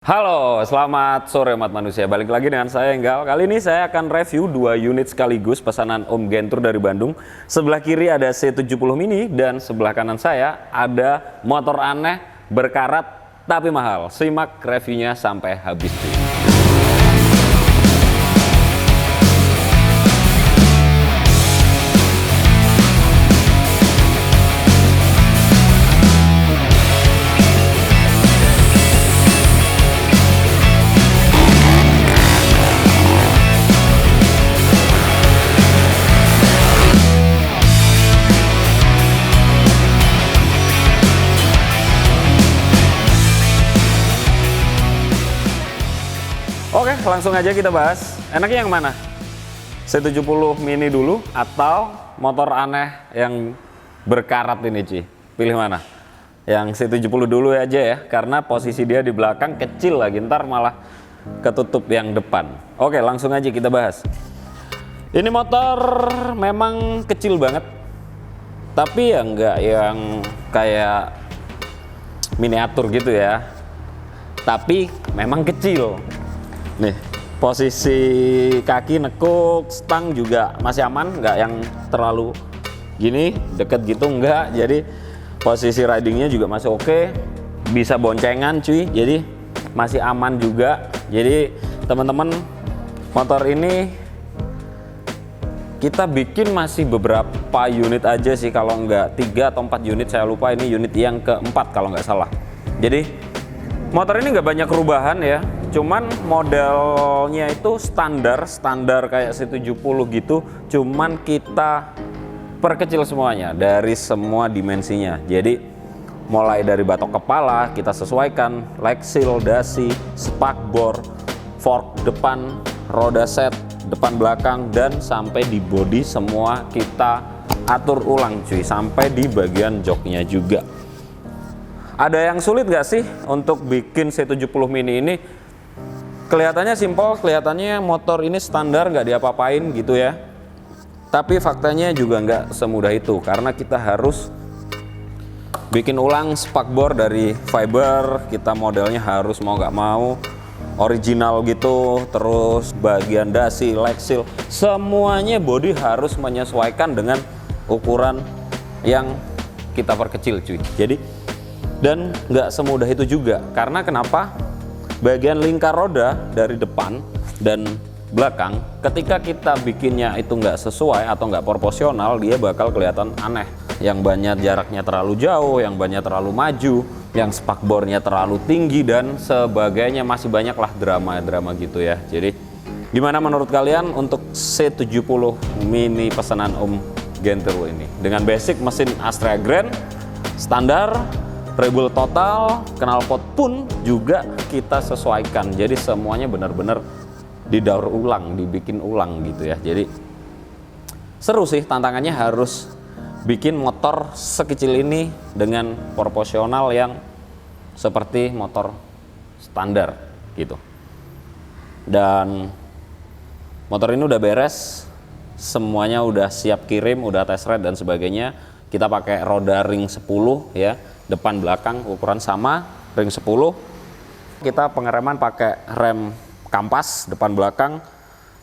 Halo, selamat sore umat manusia. Balik lagi dengan saya Enggal. Kali ini saya akan review 2 unit sekaligus pesanan Om Gentur dari Bandung. Sebelah kiri ada C70 Mini dan sebelah kanan saya ada motor aneh, berkarat tapi mahal. Simak reviewnya sampai habis. Oke, langsung aja kita bahas. Enaknya yang mana? C70 Mini dulu atau motor aneh yang berkarat ini, Ci? Pilih mana? Yang C70 dulu aja ya, karena posisi dia di belakang kecil lagi, ntar malah ketutup yang depan. Oke, langsung aja kita bahas. Ini motor memang kecil banget, tapi ya enggak yang kayak miniatur gitu ya. Tapi memang kecil. Nih, posisi kaki nekuk, stang juga masih aman, nggak yang terlalu gini, deket gitu enggak. Jadi posisi ridingnya juga masih oke, bisa boncengan cuy, jadi masih aman juga. Jadi teman-teman, motor ini kita bikin masih beberapa unit aja sih, kalau nggak 3 atau 4 unit, saya lupa ini unit yang keempat kalau nggak salah. Jadi motor ini nggak banyak perubahan ya, cuman modelnya itu standar kayak C70 gitu, cuman kita perkecil semuanya dari semua dimensinya. Jadi mulai dari batok kepala kita sesuaikan, leg seal, dasi, spakbor, fork depan, roda set depan belakang, dan sampai di bodi semua kita atur ulang cuy, sampai di bagian joknya juga. Ada yang sulit gak sih untuk bikin C70 Mini ini? Kelihatannya simpel, kelihatannya motor ini standar, nggak diapa-apain gitu ya. Tapi faktanya juga nggak semudah itu, karena kita harus bikin ulang spakbor dari fiber. Kita modelnya harus mau nggak mau original gitu. Terus bagian dasi, leg seal, semuanya body harus menyesuaikan dengan ukuran yang kita perkecil cuy. Jadi dan nggak semudah itu juga, karena kenapa? Bagian lingkar roda dari depan dan belakang, ketika kita bikinnya itu nggak sesuai atau nggak proporsional, dia bakal kelihatan aneh. Yang banyak jaraknya terlalu jauh, yang banyak terlalu maju, yang spakbornya terlalu tinggi, dan sebagainya. Masih banyaklah drama-drama gitu ya. Jadi gimana menurut kalian untuk C70 Mini pesanan Om Gentur ini? Dengan basic mesin Astrea Grand standar, rebel total, knalpot pun juga kita sesuaikan. Jadi semuanya benar-benar didaur ulang, dibikin ulang gitu ya. Jadi seru sih, tantangannya harus bikin motor sekecil ini dengan proporsional yang seperti motor standar gitu. Dan motor ini udah beres, semuanya udah siap kirim, udah test ride dan sebagainya. Kita pakai roda ring 10 ya, depan belakang ukuran sama, ring 10. Kita pengereman pakai rem kampas depan belakang.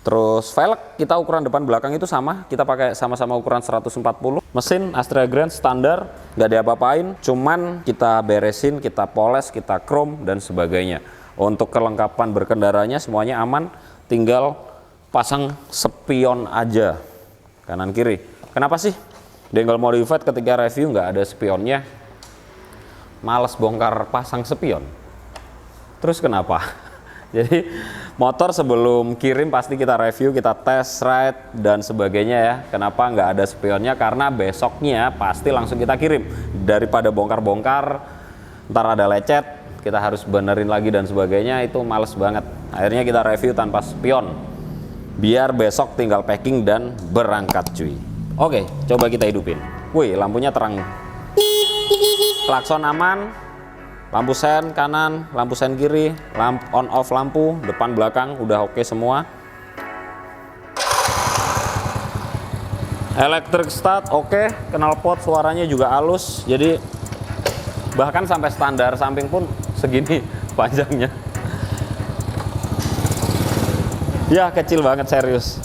Terus velg kita ukuran depan belakang itu sama, kita pakai sama-sama ukuran 140. Mesin Astrea Grand standar, nggak diapa-apain, cuman kita beresin, kita poles, kita chrome dan sebagainya. Untuk kelengkapan berkendaranya semuanya aman, tinggal pasang spion aja kanan kiri. Kenapa sih di Enggal Modified ketika review nggak ada spionnya? Males bongkar pasang spion. Terus kenapa? Jadi motor sebelum kirim pasti kita review, kita test ride dan sebagainya ya. Kenapa nggak ada spionnya? Karena besoknya pasti langsung kita kirim. Daripada bongkar-bongkar, ntar ada lecet, kita harus benerin lagi dan sebagainya, itu males banget. Akhirnya kita review tanpa spion, biar besok tinggal packing dan berangkat cuy. Oke, coba kita hidupin. Wih, lampunya terang. Klakson aman, lampu sen kanan, lampu sen kiri, lampu on off lampu depan belakang udah oke semua. Electric start oke, knalpot suaranya juga halus. Jadi bahkan sampai standar samping pun segini panjangnya. Ya kecil banget serius.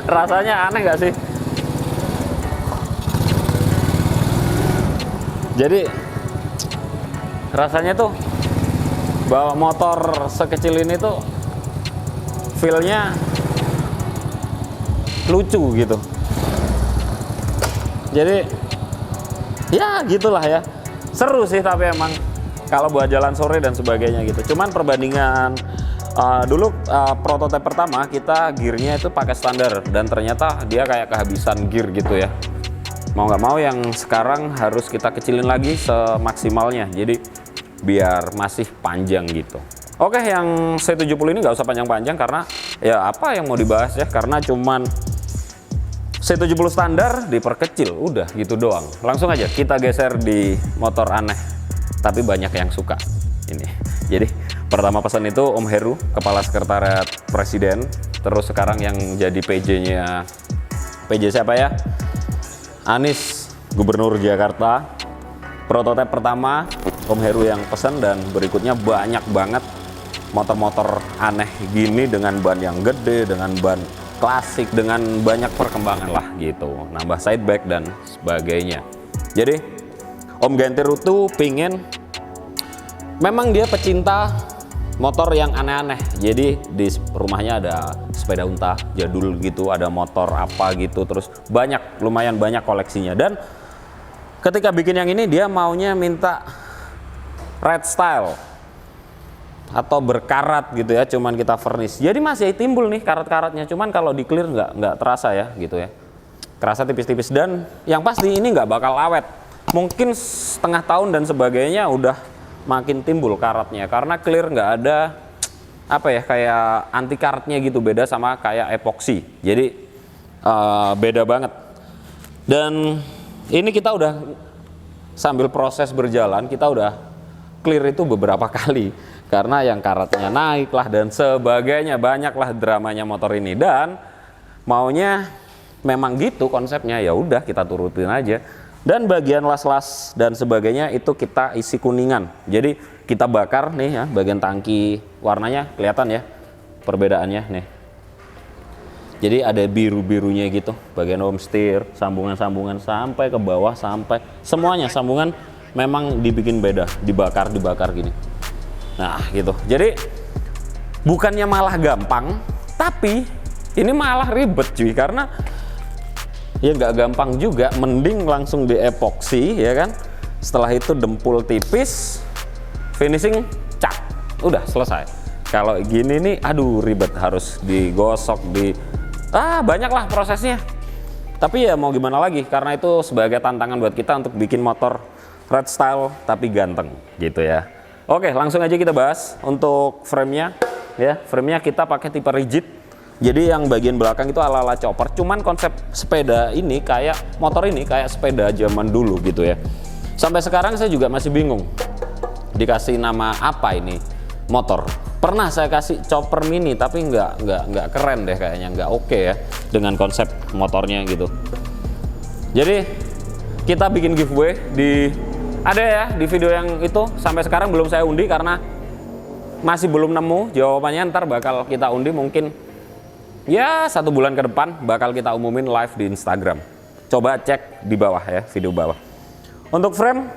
Rasanya aneh nggak sih? Jadi rasanya tuh bawa motor sekecil ini tuh feel-nya lucu gitu. Jadi ya gitulah ya. Seru sih tapi emang kalau buat jalan sore dan sebagainya gitu. Cuman perbandingan dulu prototipe pertama kita gearnya itu pakai standar dan ternyata dia kayak kehabisan gear gitu ya. Mau nggak mau yang sekarang harus kita kecilin lagi semaksimalnya. Jadi biar masih panjang gitu. Oke, yang C70 ini nggak usah panjang-panjang karena ya apa yang mau dibahas ya, karena cuman C70 standar diperkecil, udah gitu doang. Langsung aja kita geser di motor aneh tapi banyak yang suka ini. Jadi pertama pesan itu Om Heru, Kepala Sekretariat Presiden, terus sekarang yang jadi PJ-nya, PJ siapa ya? Anies, Gubernur Jakarta. Prototipe pertama Om Heru yang pesan, dan berikutnya banyak banget motor-motor aneh gini dengan ban yang gede, dengan ban klasik, dengan banyak perkembangan lah gitu, nambah sideback dan sebagainya. Jadi Om Gantiru tuh pingin, memang dia pecinta motor yang aneh-aneh. Jadi di rumahnya ada sepeda unta jadul gitu, ada motor apa gitu, terus banyak, lumayan banyak koleksinya. Dan ketika bikin yang ini dia maunya minta red style atau berkarat gitu ya, cuman kita furnish. Jadi masih timbul nih karat-karatnya, cuman kalau di clear nggak terasa ya gitu ya, kerasa tipis-tipis. Dan yang pasti ini nggak bakal awet, mungkin setengah tahun dan sebagainya udah makin timbul karatnya, karena clear nggak ada apa ya, kayak anti karatnya gitu, beda sama kayak epoxy. Jadi beda banget. Dan ini kita udah sambil proses berjalan, kita udah clear itu beberapa kali karena yang karatnya naik lah dan sebagainya, banyaklah dramanya motor ini. Dan maunya memang gitu konsepnya, ya udah kita turutin aja. Dan bagian las-las dan sebagainya itu kita isi kuningan. Jadi kita bakar nih ya, bagian tangki warnanya kelihatan ya perbedaannya nih. Jadi ada biru-birunya gitu, bagian home steer, sambungan-sambungan sampai ke bawah, sampai semuanya sambungan memang dibikin beda, dibakar gini. Nah gitu. Jadi bukannya malah gampang, tapi ini malah ribet cuy, karena ya nggak gampang juga. Mending langsung di epoxy ya kan, setelah itu dempul tipis, finishing, cak, udah selesai. Kalau gini nih aduh ribet, harus digosok, banyaklah prosesnya. Tapi ya mau gimana lagi, karena itu sebagai tantangan buat kita untuk bikin motor red style tapi ganteng gitu ya. Oke, langsung aja kita bahas untuk frame-nya ya. Frame-nya kita pakai tipe rigid. Jadi yang bagian belakang itu ala-ala chopper. Cuman konsep sepeda ini kayak motor ini kayak sepeda zaman dulu gitu ya. Sampai sekarang saya juga masih bingung dikasih nama apa ini motor. Pernah saya kasih chopper mini tapi nggak keren deh kayaknya, nggak oke ya dengan konsep motornya gitu. Jadi kita bikin giveaway ada ya di video yang itu. Sampai sekarang belum saya undi karena masih belum nemu jawabannya. Ntar bakal kita undi mungkin ya 1 bulan ke depan, bakal kita umumin live di Instagram. Coba cek di bawah ya, video bawah. Untuk frame,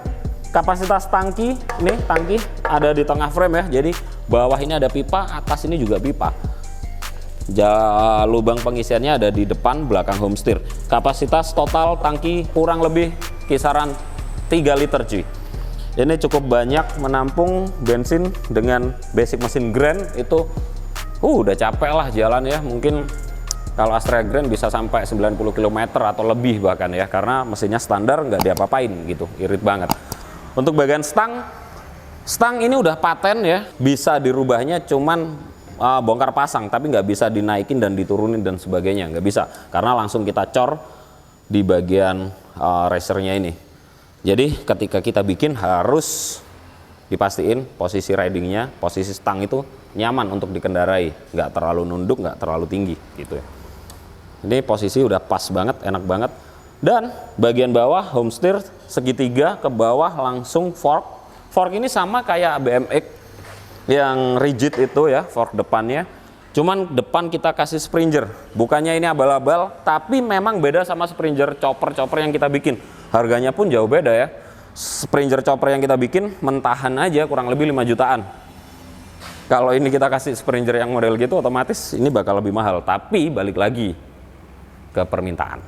kapasitas tangki, nih tangki ada di tengah frame ya. Jadi bawah ini ada pipa, atas ini juga pipa. Lubang pengisiannya ada di depan belakang home steer. Kapasitas total tangki kurang lebih kisaran 3 liter cuy. Ini cukup banyak menampung bensin. Dengan basic mesin Grand itu udah capek lah jalan ya. Mungkin kalau Astrea Grand bisa sampai 90 km atau lebih bahkan ya, karena mesinnya standar nggak diapa-apain gitu, irit banget. Untuk bagian stang ini udah paten ya, bisa dirubahnya cuman bongkar pasang, tapi nggak bisa dinaikin dan diturunin dan sebagainya, nggak bisa, karena langsung kita cor di bagian racernya ini. Jadi ketika kita bikin harus dipastiin posisi ridingnya, posisi stang itu nyaman untuk dikendarai, nggak terlalu nunduk, nggak terlalu tinggi gitu ya. Ini posisi udah pas banget, enak banget. Dan bagian bawah home steer segitiga ke bawah langsung fork Fork ini sama kayak BMX yang rigid itu ya, fork depannya. Cuman depan kita kasih springer. Bukannya ini abal-abal, tapi memang beda sama springer chopper yang kita bikin. Harganya pun jauh beda ya. Springer chopper yang kita bikin mentahan aja kurang lebih 5 jutaan. Kalau ini kita kasih springer yang model gitu, otomatis ini bakal lebih mahal. Tapi balik lagi ke permintaan.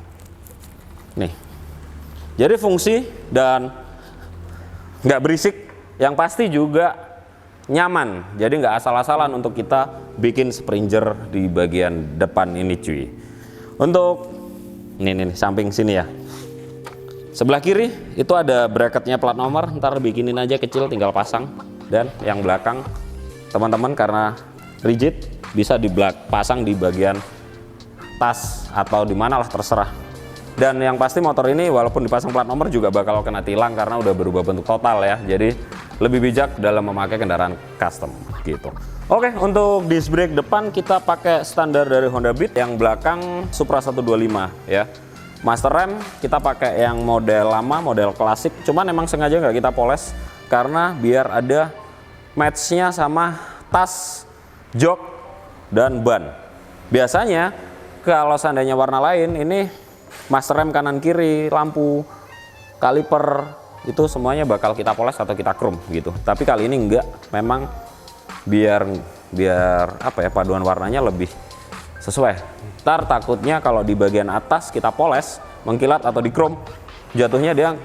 Nih. Jadi fungsi dan nggak berisik, yang pasti juga nyaman. Jadi nggak asal-asalan untuk kita bikin springer di bagian depan ini cuy. Untuk ini samping sini ya. Sebelah kiri itu ada bracketnya plat nomor, ntar bikinin aja kecil tinggal pasang. Dan yang belakang teman-teman karena rigid bisa pasang di bagian tas atau di mana lah terserah. Dan yang pasti motor ini walaupun dipasang plat nomor juga bakal kena tilang karena udah berubah bentuk total ya. Jadi lebih bijak dalam memakai kendaraan custom gitu. Oke, untuk disc brake depan kita pakai standar dari Honda Beat, yang belakang Supra 125 ya. Master rem kita pakai yang model lama, model klasik. Cuman emang sengaja nggak kita poles karena biar ada matchnya sama tas, jok, dan ban. Biasanya kalau seandainya warna lain, ini master rem kanan kiri, lampu, kaliper, itu semuanya bakal kita poles atau kita chrome gitu. Tapi kali ini enggak, memang biar apa ya, paduan warnanya lebih sesuai. Ntar takutnya kalau di bagian atas kita poles, mengkilat atau di chrome, jatuhnya dia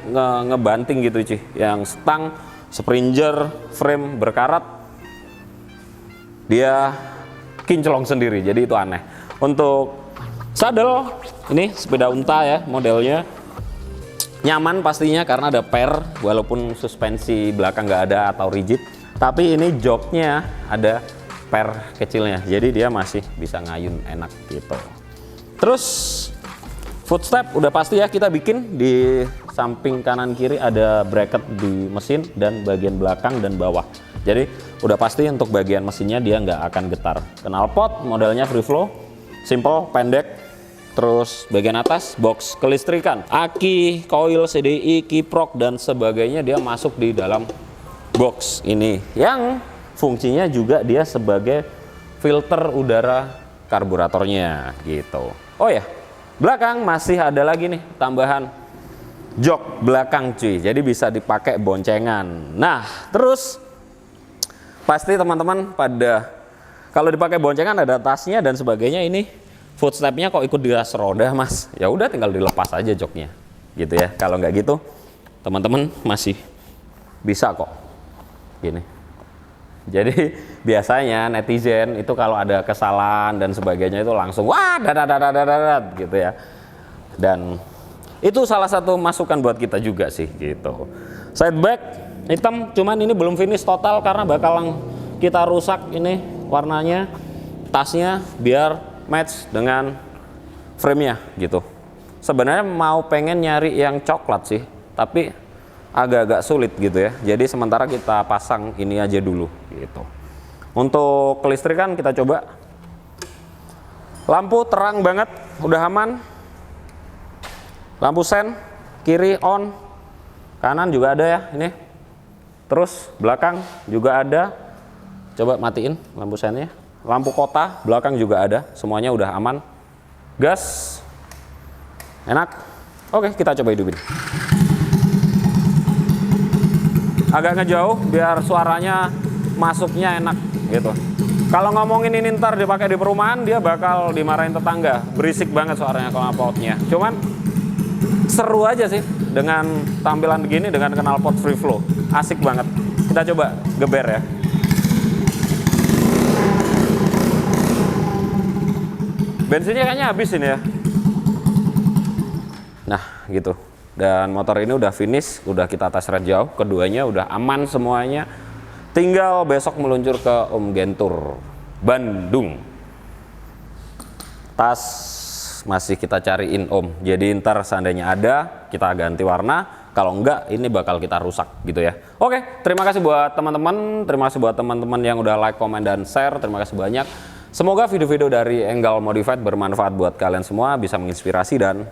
ngebanting gitu cuy. Yang stang, springer, frame berkarat, dia kinclong sendiri, jadi itu aneh. Untuk saddle ini sepeda unta ya modelnya, nyaman pastinya karena ada per, walaupun suspensi belakang nggak ada atau rigid, tapi ini joknya ada per kecilnya, jadi dia masih bisa ngayun enak gitu. Terus footstep udah pasti ya kita bikin di samping kanan kiri ada bracket di mesin dan bagian belakang dan bawah. Jadi udah pasti untuk bagian mesinnya dia nggak akan getar. Knalpot modelnya free flow, simple, pendek. Terus bagian atas box kelistrikan, aki, coil, CDI, kiprok dan sebagainya dia masuk di dalam box ini, yang fungsinya juga dia sebagai filter udara karburatornya gitu. Oh ya, belakang masih ada lagi nih tambahan jok belakang cuy, jadi bisa dipakai boncengan. Nah terus pasti teman-teman pada kalau dipakai boncengan ada tasnya dan sebagainya, ini footstepnya kok ikut di ras roda mas, ya udah tinggal dilepas aja joknya gitu ya. Kalau nggak gitu teman-teman masih bisa kok gini. Jadi biasanya netizen itu kalau ada kesalahan dan sebagainya itu langsung wah dadat gitu ya. Dan itu salah satu masukan buat kita juga sih gitu. Sideback hitam, cuman ini belum finish total karena bakalan kita rusak ini warnanya, tasnya biar match dengan frame-nya gitu. Sebenarnya mau pengen nyari yang coklat sih, tapi agak-agak sulit gitu ya. Jadi sementara kita pasang ini aja dulu gitu. Untuk kelistrikan kita coba. Lampu terang banget, udah aman. Lampu sen kiri on, kanan juga ada ya ini. Terus belakang juga ada. Coba matiin lampu sennya. Lampu kota belakang juga ada, semuanya udah aman. Gas enak. Oke, kita coba hidupin. Agak ngejauh biar suaranya masuknya enak gitu. Kalau ngomongin ini ntar dipakai di perumahan, dia bakal dimarahin tetangga, berisik banget suaranya knalpotnya. Cuman seru aja sih dengan tampilan begini dengan knalpot free flow, asik banget. Kita coba geber ya. Bensinnya kayaknya habis ini ya. Nah gitu. Dan motor ini udah finish, udah kita tes ride jauh, keduanya udah aman semuanya. Tinggal besok meluncur ke Om Gentur Bandung. Tas masih kita cariin Om. Jadi ntar seandainya ada kita ganti warna, kalau enggak ini bakal kita rusak gitu ya. Oke, terima kasih buat teman-teman, terima kasih buat teman-teman yang udah like, komen, dan share. Terima kasih banyak. Semoga video-video dari Enggal Modified bermanfaat buat kalian semua, bisa menginspirasi, dan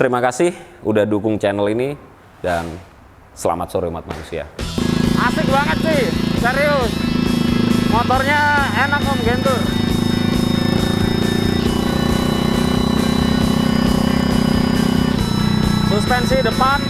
terima kasih udah dukung channel ini, dan selamat sore umat manusia. Asik banget sih, serius. Motornya enak Om Gentur. Suspensi depan